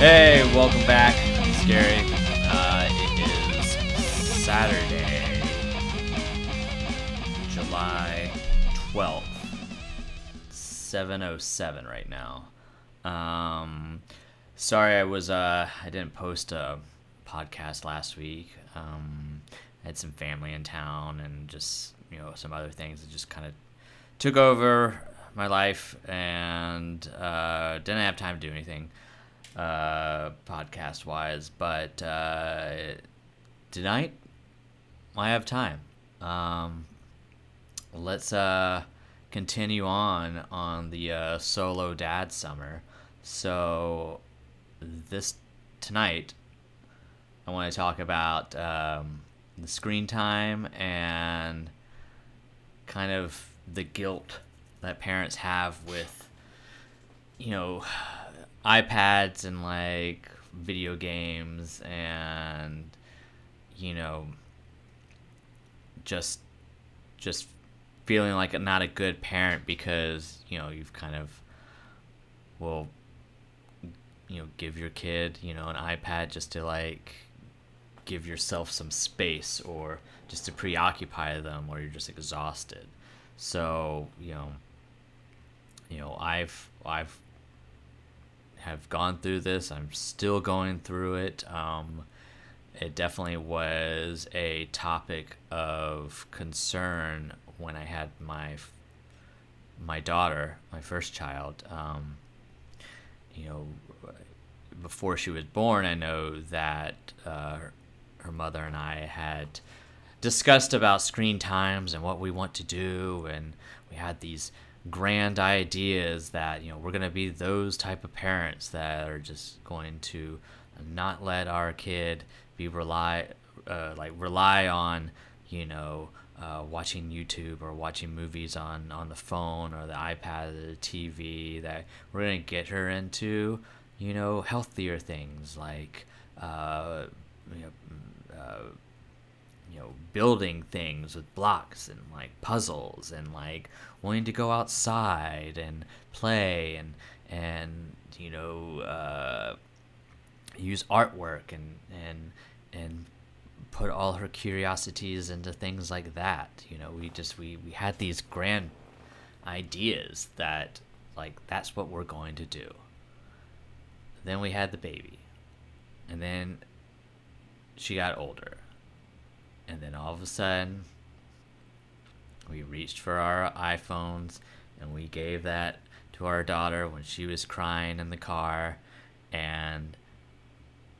Hey, welcome back. It's Gary. It is Saturday, July 12th, 7:07 right now. Sorry I didn't post a podcast last week. I had some family in town and just, some other things that just kind of took over my life and didn't have time to do anything podcast wise, but tonight I have time. Let's continue on the solo dad summer. So this tonight I want to talk about the screen time and kind of the guilt that parents have with iPads and like video games and just feeling like not a good parent because you've kind of give your kid an iPad just to like give yourself some space or just to preoccupy them or you're just exhausted. So I've have gone through this. I'm still going through it. It definitely was a topic of concern when I had my daughter, my first child. Before she was born, I know that her mother and I had discussed about screen times and what we want to do, and we had these grand ideas that we're going to be those type of parents that are just going to not let our kid be rely on watching YouTube or watching movies on the phone or the iPad or the TV, that we're going to get her into healthier things like building things with blocks and like puzzles and like wanting to go outside and play and use artwork and put all her curiosities into things like that. We had these grand ideas that like that's what we're going to do. Then we had the baby, and then she got older. And then all of a sudden, we reached for our iPhones and we gave that to our daughter when she was crying in the car, and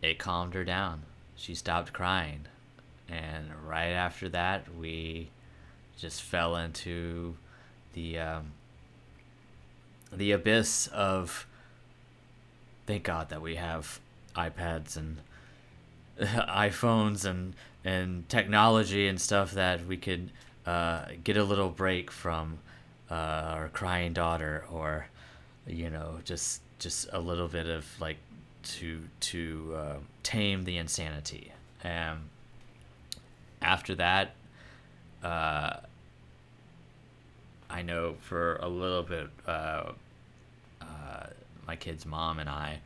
it calmed her down. She stopped crying. And right after that, we just fell into the abyss of, thank God that we have iPads and iPhones and technology and stuff that we could get a little break from our crying daughter, or just a little bit of like to tame the insanity. After that, I know for a little bit, my kid's mom and I,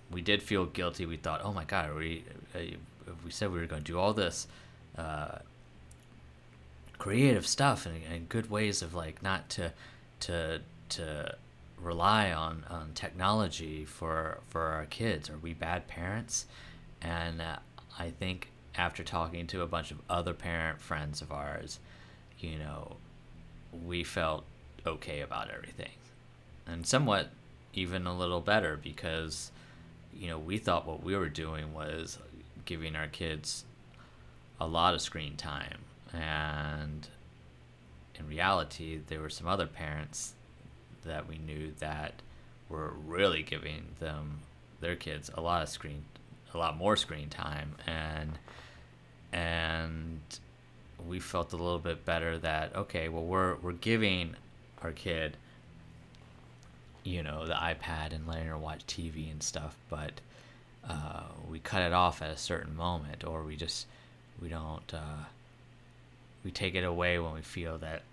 we did feel guilty. We thought, oh my God, we said we were going to do all this creative stuff and good ways of like not to rely on technology for our kids. Are we bad parents? And I think after talking to a bunch of other parent friends of ours, we felt okay about everything, and somewhat even a little better, because we thought what we were doing was giving our kids a lot of screen time, and in reality there were some other parents that we knew that were really giving their kids a lot more screen time, and we felt a little bit better that, okay, well, we're giving our kid the iPad and letting her watch TV and stuff, but we cut it off at a certain moment, or we don't we take it away when we feel that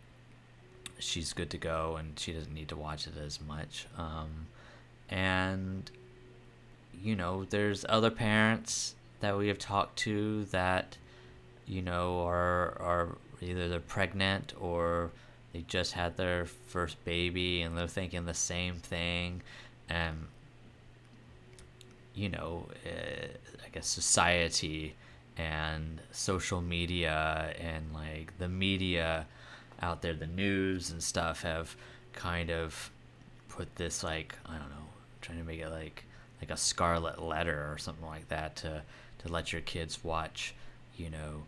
she's good to go and she doesn't need to watch it as much. And there's other parents that we have talked to that, are either they're pregnant or they just had their first baby and they're thinking the same thing. And, I guess society and social media and like the media out there, the news and stuff have kind of put this, like, I don't know, trying to make it like a scarlet letter or something like that to let your kids watch, you know,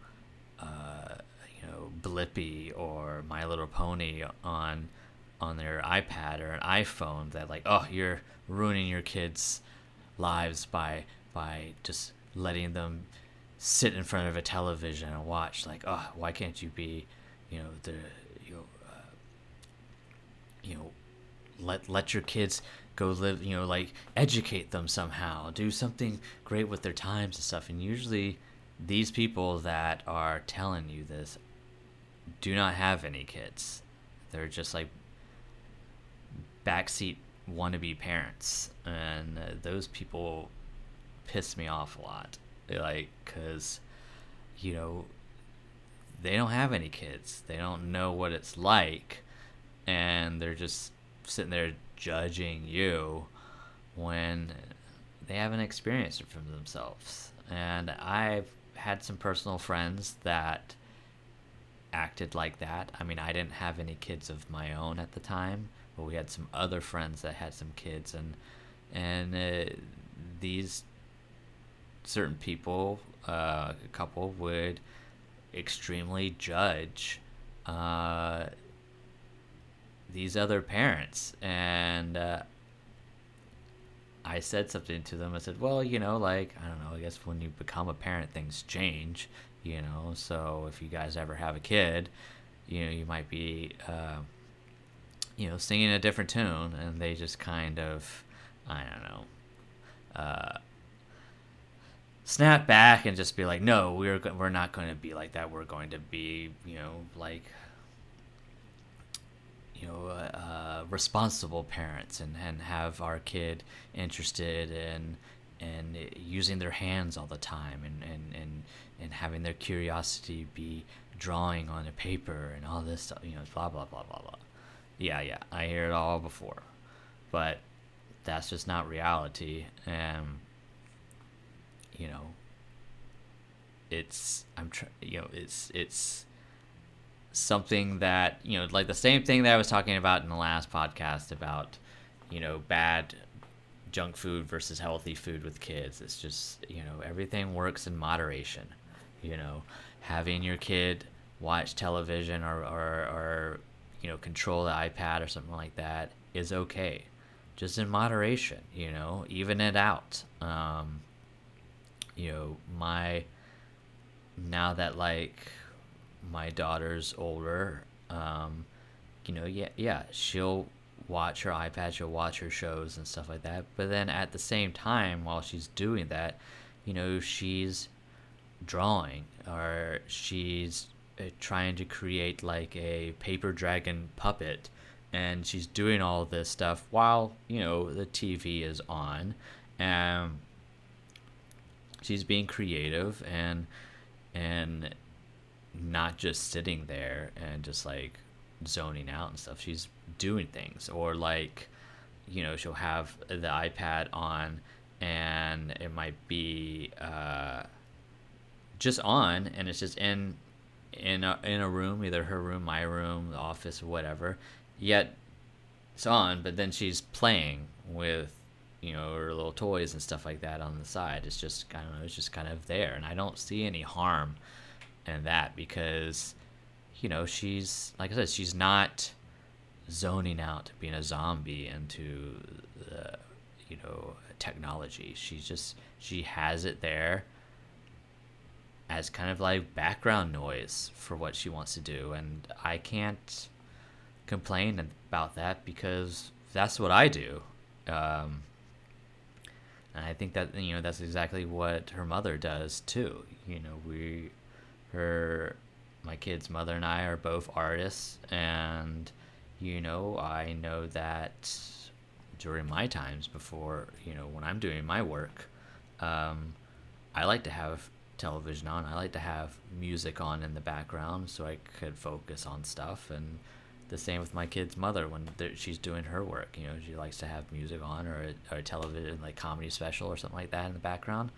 Blippi or My Little Pony on their iPad or an iPhone. That, like, oh, you're ruining your kids' lives by just letting them sit in front of a television and watch. Like, oh, why can't you be, the you know, you know let your kids go live, like, educate them somehow, do something great with their times and stuff. And usually these people that are telling you this do not have any kids. They're just like backseat wannabe parents, and those people piss me off a lot. Like, because you know they don't have any kids, they don't know what it's like, and they're just sitting there judging you when they haven't experienced it for themselves. And I've had some personal friends that acted like that. I mean, I didn't have any kids of my own at the time, but we had some other friends that had some kids, and these certain people, a couple, would extremely judge uh, these other parents. And I said something to them. I said, well, like, I don't know, I guess when you become a parent, things change, so if you guys ever have a kid, you might be, singing a different tune. And they just kind of, I don't know, snap back and just be like, no, we're not going to be like that. We're going to be, like, responsible parents, and have our kid interested in and using their hands all the time, and having their curiosity be drawing on a paper and all this stuff, blah blah blah blah blah. Yeah, I hear it all before, but that's just not reality. And you know it's I'm tr- it's something that, like the same thing that I was talking about in the last podcast about, bad junk food versus healthy food with kids. It's just, everything works in moderation. Having your kid watch television or control the iPad or something like that is okay, just in moderation. Even it out. My now that, like, my daughter's older, yeah, she'll watch her iPad, she'll watch her shows and stuff like that. But then at the same time, while she's doing that, she's drawing, or she's trying to create like a paper dragon puppet, and she's doing all this stuff while the TV is on, and she's being creative and not just sitting there and just like zoning out and stuff. She's doing things, or like, she'll have the iPad on, and it might be just on, and it's just in a room, either her room, my room, the office, or whatever. Yet it's on, but then she's playing with her little toys and stuff like that on the side. It's just, I don't know, it's just kind of there, and I don't see any harm in that, because she's, like I said, she's not zoning out, being a zombie into the technology. She has it there as kind of like background noise for what she wants to do, and I can't complain about that, because that's what I do. And I think that that's exactly what her mother does too. My kid's mother and I are both artists, and I know that during my times before, when I'm doing my work, um, I like to have television on. I like to have music on in the background so I could focus on stuff. And the same with my kid's mother when she's doing her work. She likes to have music on, or a television, like comedy special or something like that in the background.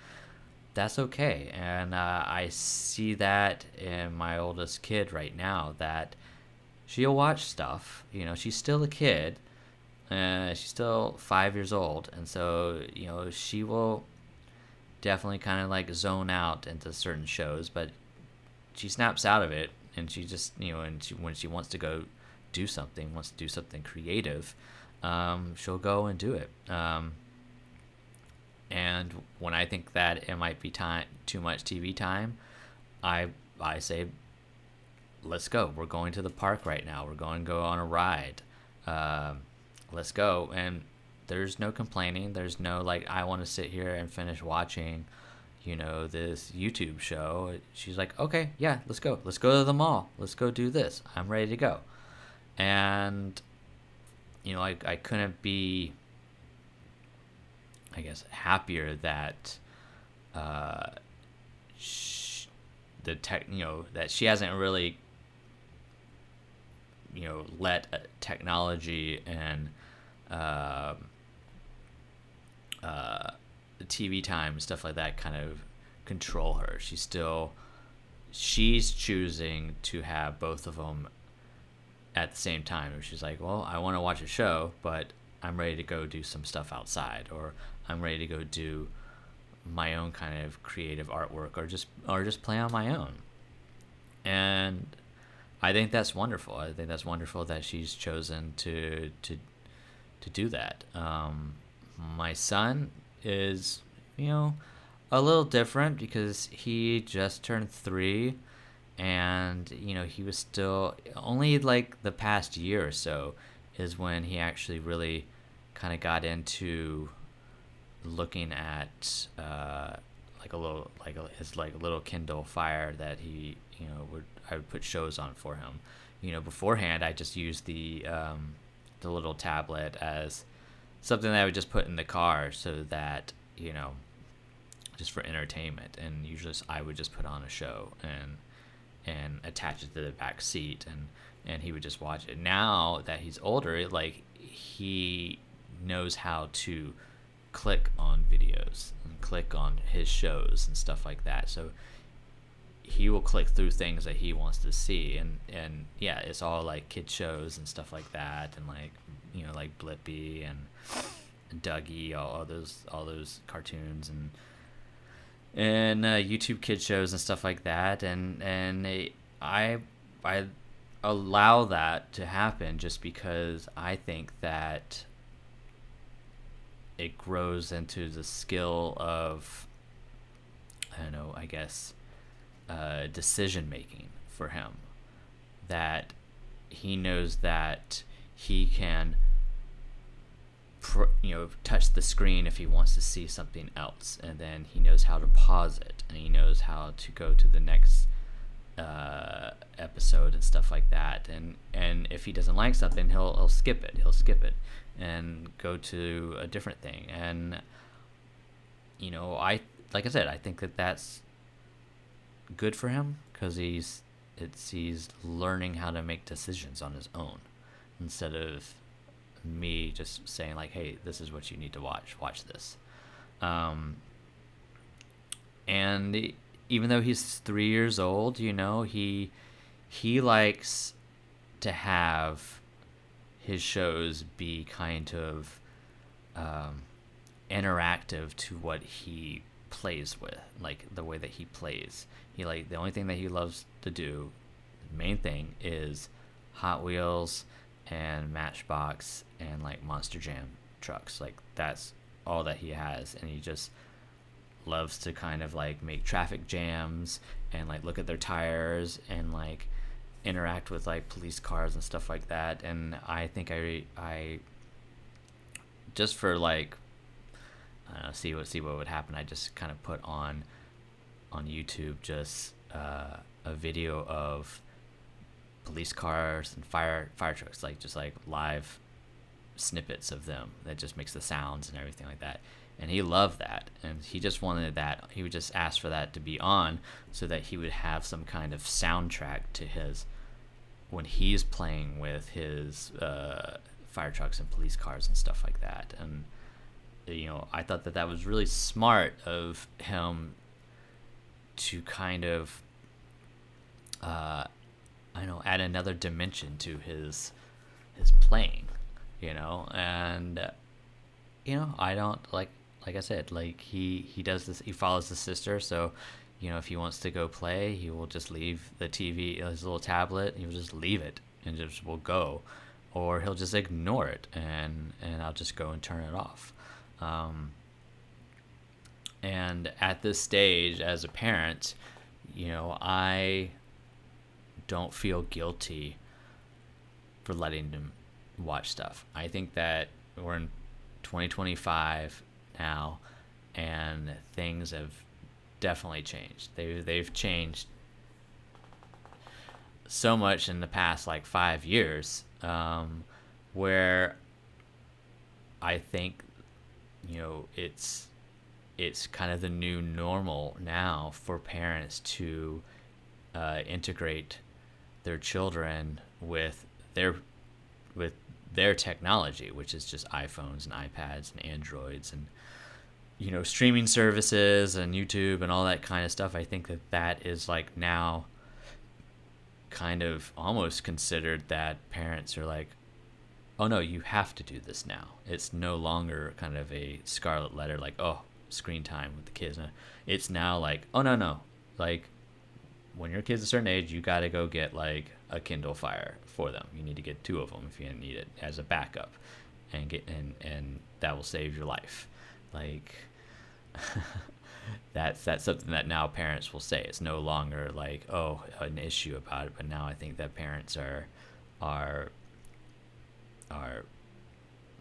That's okay. And I see that in my oldest kid right now, that she'll watch stuff. She's still a kid. She's still 5 years old. And so, she will definitely kind of like zone out into certain shows, but she snaps out of it, and she just, and when she wants to go wants to do something creative, she'll go and do it. And when I think that it might be too much TV time, I say, let's go. We're going to the park right now. We're going to go on a ride. Let's go. And there's no complaining. There's no like, I want to sit here and finish watching, this YouTube show. She's like, okay, yeah, let's go. Let's go to the mall. Let's go do this. I'm ready to go. And, I couldn't be, I guess, happier that that she hasn't really, let technology and TV time and stuff like that kind of control her. She's choosing to have both of them at the same time. She's like, well, I want to watch a show, but I'm ready to go do some stuff outside, or I'm ready to go do my own kind of creative artwork, or just play on my own. And I think that's wonderful. I think that's wonderful that she's chosen to do that. My son is, a little different because he just turned 3, and he was still only like the past year or so is when he actually really kind of got into looking at his little Kindle Fire that he I would put shows on for him. Beforehand I just used the little tablet as something that I would just put in the car so that just for entertainment, and usually I would just put on a show and attach it to the back seat, and he would just watch it. Now that he's older, like, he knows how to click on videos and click on his shows and stuff like that. So he will click through things that he wants to see, and yeah, it's all like kid shows and stuff like that, and like like Blippi and Dougie, all those cartoons and YouTube kid shows and stuff like that, and I allow that to happen just because I think that it grows into the skill of, I don't know, I guess, decision making for him, that he knows that he can touch the screen if he wants to see something else, and then he knows how to pause it, and he knows how to go to the next episode and stuff like that, and if he doesn't like something, he'll skip it and go to a different thing. And I like I said, I think that that's good for him because he's learning how to make decisions on his own instead of me just saying like, hey, this is what you need to watch this. And even though he's 3 years old, he likes to have his shows be kind of interactive to what he plays with, like the way that he plays. The only thing that he loves to do, the main thing, is Hot Wheels and Matchbox and like Monster Jam trucks. Like, that's all that he has, and he just loves to kind of like make traffic jams and like look at their tires and like interact with like police cars and stuff like that. And I think I just for like, I don't know, see what would happen, I just kind of put on YouTube just a video of police cars and fire trucks, like just like live snippets of them that just makes the sounds and everything like that. And he loved that, and he just wanted that. He would just ask for that to be on, so that he would have some kind of soundtrack to his, when he's playing with his fire trucks and police cars and stuff like that. And I thought that was really smart of him to kind of add another dimension to his playing, and I don't like I said, like he does this, he follows the sister, so if he wants to go play, he will just leave the TV, his little tablet, he'll just leave it and just will go, or he'll just ignore it, and I'll just go and turn it off. And at this stage, as a parent, I don't feel guilty for letting them watch stuff. I think that we're in 2025 now, and things have definitely changed. They've changed so much in the past 5 years, where I think it's kind of the new normal now for parents to integrate their children with their technology, which is just iPhones and iPads and Androids and streaming services and YouTube and all that kind of stuff. I think that is now kind of almost considered that parents are like, oh no, you have to do this now. It's no longer kind of a scarlet letter like, oh, screen time with the kids. It's now like, oh no, when your kid's a certain age, you got to go get a Kindle Fire for them. You need to get 2 of them if you need it as a backup, and that will save your life. That's something that now parents will say. It's no longer an issue about it, but now I think that parents are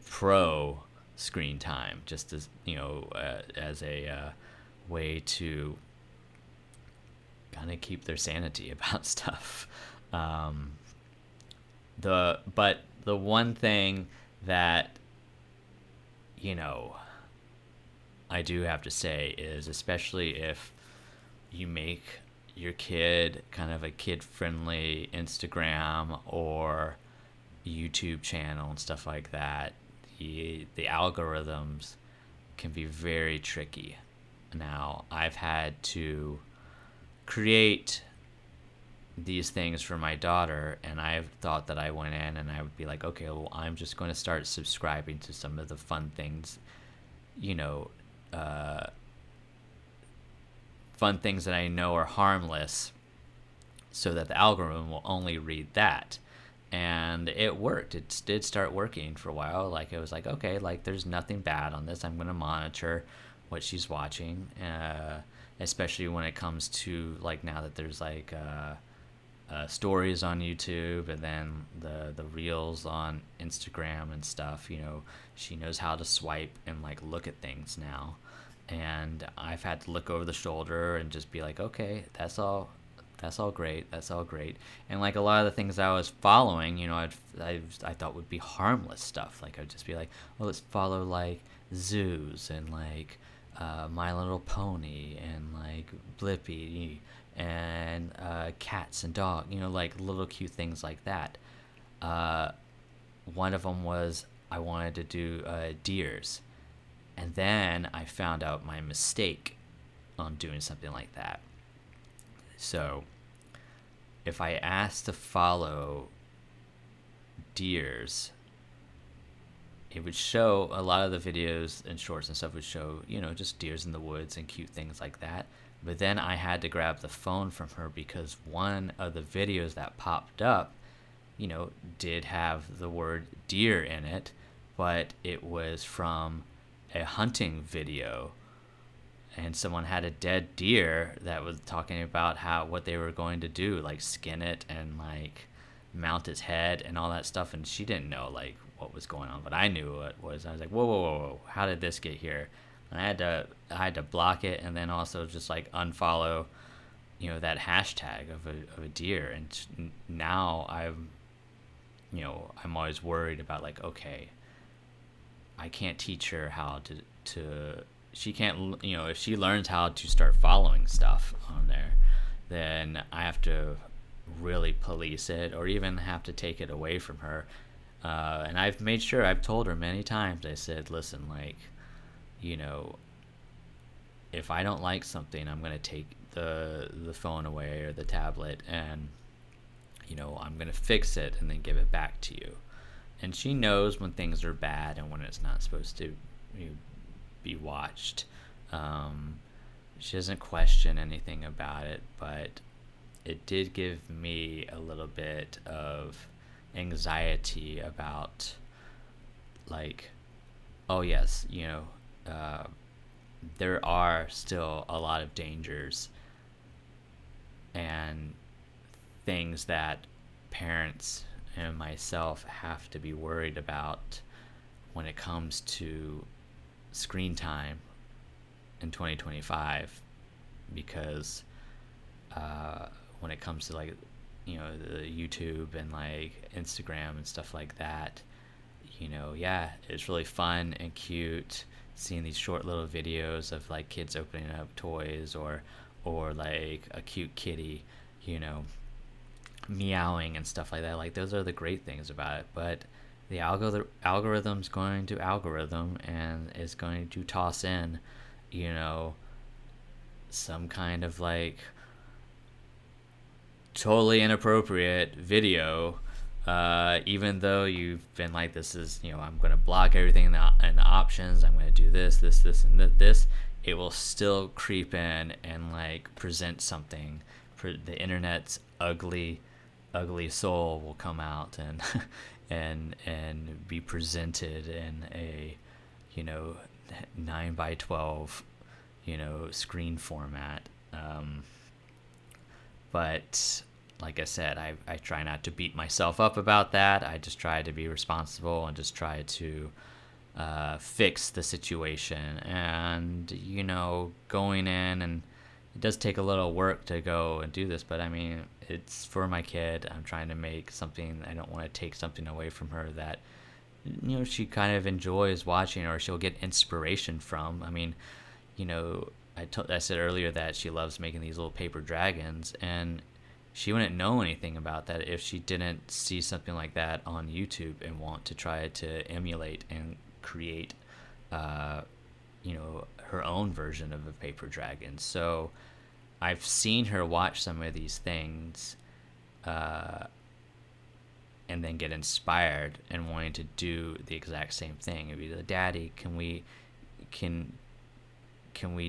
pro screen time, just as as a way to kind of keep their sanity about stuff. But the one thing that I do have to say is, especially if you make your kid kind of a kid-friendly Instagram or YouTube channel and stuff like that, the algorithms can be very tricky. Now, I've had to create these things for my daughter, and I thought that I went in and I would be like, okay, well, I'm just going to start subscribing to some of the fun things, fun things that I know are harmless, so that the algorithm will only read that. And it worked. It did start working for a while. It was like, okay, there's nothing bad on this. I'm going to monitor what she's watching, especially when it comes to now that there's stories on YouTube, and then the reels on Instagram and stuff. She knows how to swipe and look at things now, and I've had to look over the shoulder and just be like, okay, that's all great, and a lot of the things I was following, I thought would be harmless stuff. I'd just be like, well, let's follow zoos and My Little Pony and Blippi and cats and dogs, little cute things like that. One of them was I wanted to do deers, and then I found out my mistake on doing something like that. So if I asked to follow deers, it would show a lot of the videos and shorts and stuff would show, just deers in the woods and cute things like that. But then I had to grab the phone from her, because one of the videos that popped up, did have the word deer in it, but it was from a hunting video. And someone had a dead deer that was talking about what they were going to do, skin it and mount its head and all that stuff. And she didn't know what was going on, but I knew what it was. I was like, whoa, how did this get here? And I had to block it, and then also just unfollow, that hashtag of a deer. And now I'm always worried about okay, I can't teach her how to she can't, if she learns how to start following stuff on there, then I have to really police it, or even have to take it away from her. And I've made sure, I've told her many times, I said, listen, like, you know, if I don't like something, I'm going to take the phone away or the tablet, and I'm going to fix it and then give it back to you. And she knows when things are bad and when it's not supposed to be watched. She doesn't question anything about it, but it did give me a little bit of anxiety about, like, oh yes, there are still a lot of dangers and things that parents and myself have to be worried about when it comes to screen time in 2025, because when it comes to, like, the YouTube and like Instagram and stuff like that, yeah, it's really fun and cute seeing these short little videos of like kids opening up toys, or like a cute kitty, meowing and stuff like that. Like, those are the great things about it. But the algorithm's going to algorithm, and is going to toss in, some kind of like totally inappropriate video, even though you've been like, this is, I'm going to block everything in the options, I'm going to do this, and this. It will still creep in and like present something. The internet's ugly soul will come out and and be presented in a 9 by 12 screen format. But like I said, I try not to beat myself up about that. I just try to be responsible and just try to fix the situation. And going in, and it does take a little work to go and do this, but I mean, it's for my kid. I'm trying to make something. I don't want to take something away from her that she kind of enjoys watching, or she'll get inspiration from. I mean, I said earlier that she loves making these little paper dragons, and she wouldn't know anything about that if she didn't see something like that on YouTube and want to try to emulate and create her own version of a paper dragon. So I've seen her watch some of these things and then get inspired and wanting to do the exact same thing. It'd be like, Daddy, can we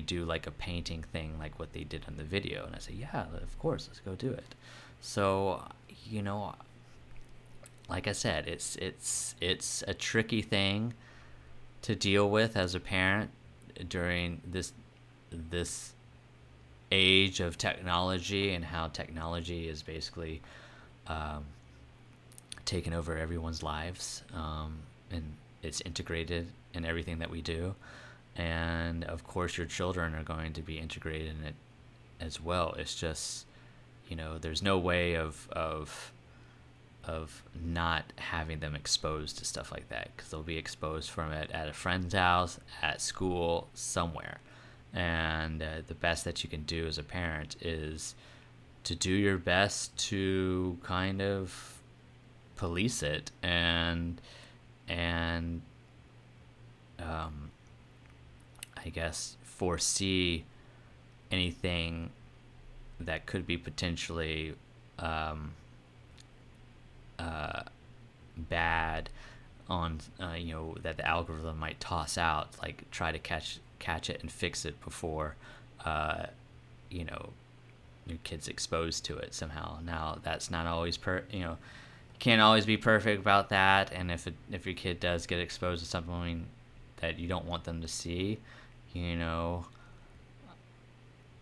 do like a painting thing like what they did on the video? And I say, yeah, of course, let's go do it. So like I said, it's a tricky thing to deal with as a parent during this age of technology, and how technology is basically taken over everyone's lives, and it's integrated in everything that we do. And of course your children are going to be integrated in it as well. It's just, there's no way of not having them exposed to stuff like that, because they'll be exposed from it at a friend's house, at school, somewhere. And the best that you can do as a parent is to do your best to kind of police it, and I guess foresee anything that could be potentially bad on that the algorithm might toss out, like try to catch it and fix it before your kid's exposed to it somehow. Now that's not always can't always be perfect about that, and if your kid does get exposed to something that you don't want them to see,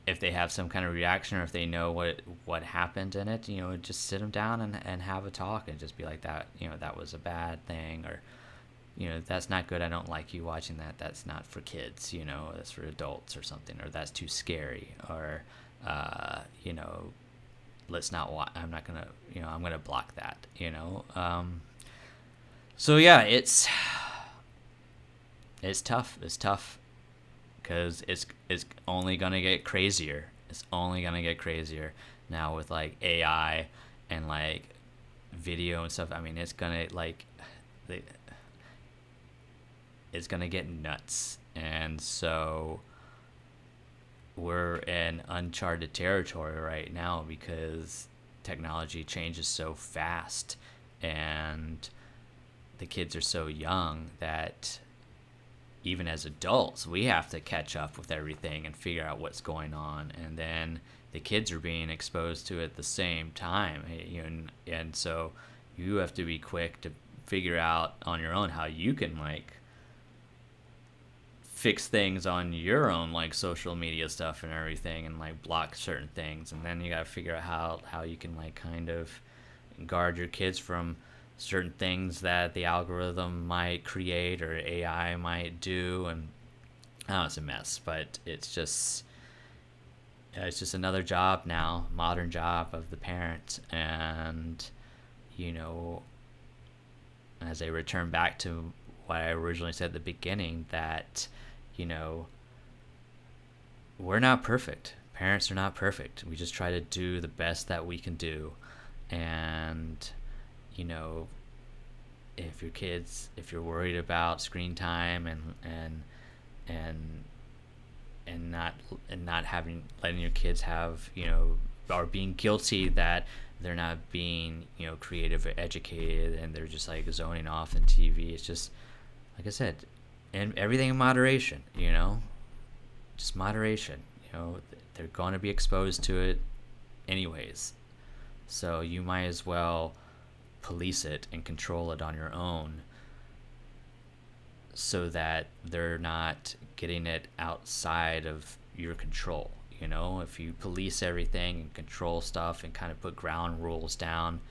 if they have some kind of reaction, or if they know what happened in it, just sit them down and have a talk, and just be like, that that was a bad thing, or that's not good, I don't like you watching that, that's not for kids, that's for adults or something, or that's too scary, or let's not watch, I'm not gonna, I'm gonna block that, so yeah, It's tough. It's tough because it's only gonna get crazier. It's only gonna get crazier now with like AI and like video and stuff. I mean, it's gonna like they, it's gonna get nuts, and so we're in uncharted territory right now because technology changes so fast, and the kids are so young that even as adults, we have to catch up with everything and figure out what's going on. And then the kids are being exposed to it at the same time. And so you have to be quick to figure out on your own how you can like fix things on your own like social media stuff and everything and like block certain things. And then you got to figure out how you can like kind of guard your kids from certain things that the algorithm might create or AI might do. And oh, it's a mess, but it's just another job now, modern job of the parent. And you know, as I return back to what I originally said at the beginning, that you know, we're not perfect. Parents are not perfect. We just try to do the best that we can do. And you know, if you're worried about screen time and not having letting your kids have, you know, or being guilty that they're not being, you know, creative or educated and they're just like zoning off in TV. It's just like I said, and everything in moderation, you know, just moderation. You know, they're going to be exposed to it anyways, so you might as well police it and control it on your own so that they're not getting it outside of your control. You know, if you police everything and control stuff and kind of put ground rules down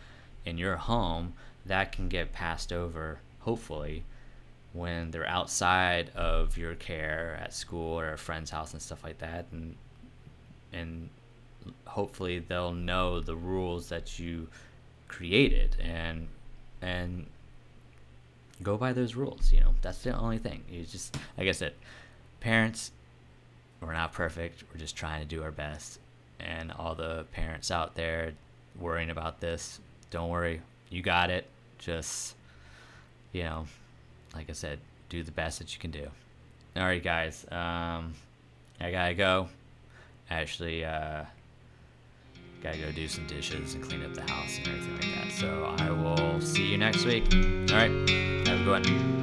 in your home, that can get passed over, hopefully, when they're outside of your care at school or a friend's house and stuff like that. And hopefully they'll know the rules that you created and go by those rules. You know, that's the only thing. You just, like I said, parents, we're not perfect. We're just trying to do our best. And all the parents out there worrying about this, don't worry, you got it. Just, you know, like I said, do the best that you can do. All right, guys, I gotta go. Actually, gotta go do some dishes and clean up the house and everything like that. So I will see you next week. All right, have a good one.